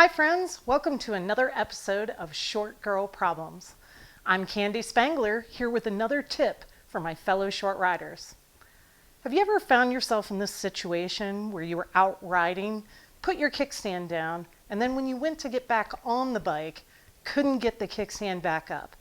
Hi friends, welcome to another episode of Short Girl Problems. I'm Candy Spangler, here with another tip for my fellow short riders. Have you ever found yourself in this situation where you were out riding, put your kickstand down, and then when you went to get back on the bike, couldn't get the kickstand back up?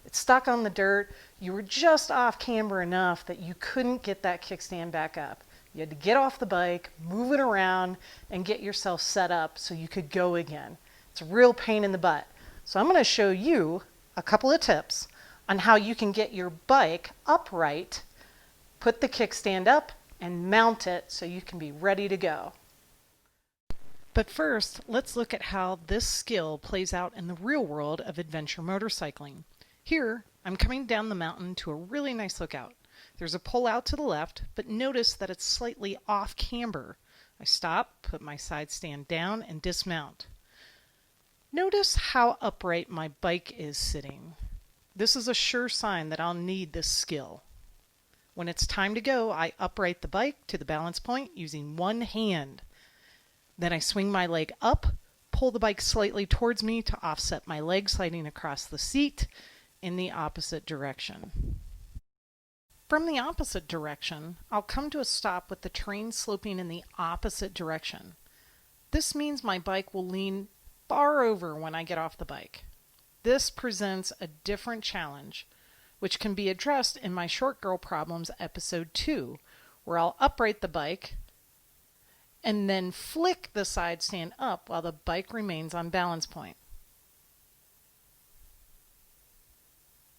It's stuck on the dirt, you were just off camber enough that you couldn't get that kickstand back up. You had to get off the bike, move it around, and get yourself set up so you could go again. It's a real pain in the butt. So I'm going to show you a couple of tips on how you can get your bike upright, put the kickstand up, and mount it so you can be ready to go. But first, let's look at how this skill plays out in the real world of adventure motorcycling. Here, I'm coming down the mountain to a really nice lookout. There's a pull out to the left, but notice that it's slightly off camber. I stop, put my side stand down, and dismount. Notice how upright my bike is sitting. This is a sure sign that I'll need this skill. When it's time to go, I upright the bike to the balance point using one hand. Then I swing my leg up, pull the bike slightly towards me to offset my leg sliding across the seat in the opposite direction. From the opposite direction, I'll come to a stop with the terrain sloping in the opposite direction. This means my bike will lean far over when I get off the bike. This presents a different challenge, which can be addressed in my Short Girl Problems episode 2, where I'll upright the bike and then flick the side stand up while the bike remains on balance point.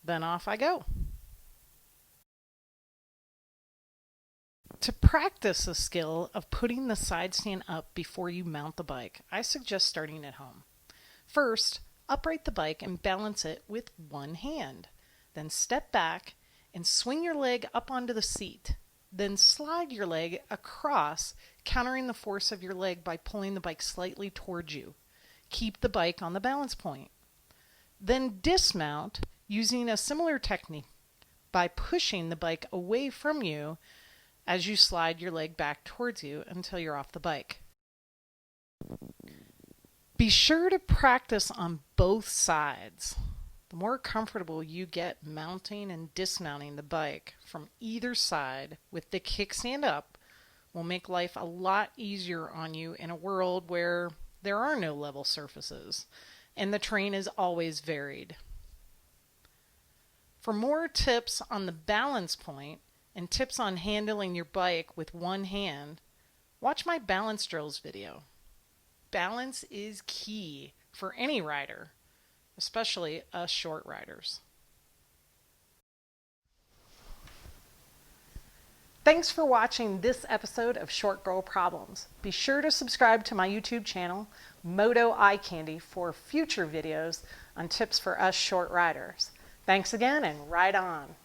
Then off I go. To practice the skill of putting the side stand up before you mount the bike, I suggest starting at home. First, upright the bike and balance it with one hand. Then step back and swing your leg up onto the seat. Then slide your leg across, countering the force of your leg by pulling the bike slightly towards you. Keep the bike on the balance point. Then dismount using a similar technique by pushing the bike away from you as you slide your leg back towards you until you're off the bike. Be sure to practice on both sides. The more comfortable you get mounting and dismounting the bike from either side with the kickstand up will make life a lot easier on you in a world where there are no level surfaces and the terrain is always varied. For more tips on the balance point and tips on handling your bike with one hand, watch my balance drills video. Balance is key for any rider, especially us short riders. Thanks for watching this episode of Short Girl Problems. Be sure to subscribe to my YouTube channel, Moto Eye Candy, for future videos on tips for us short riders. Thanks again and ride on.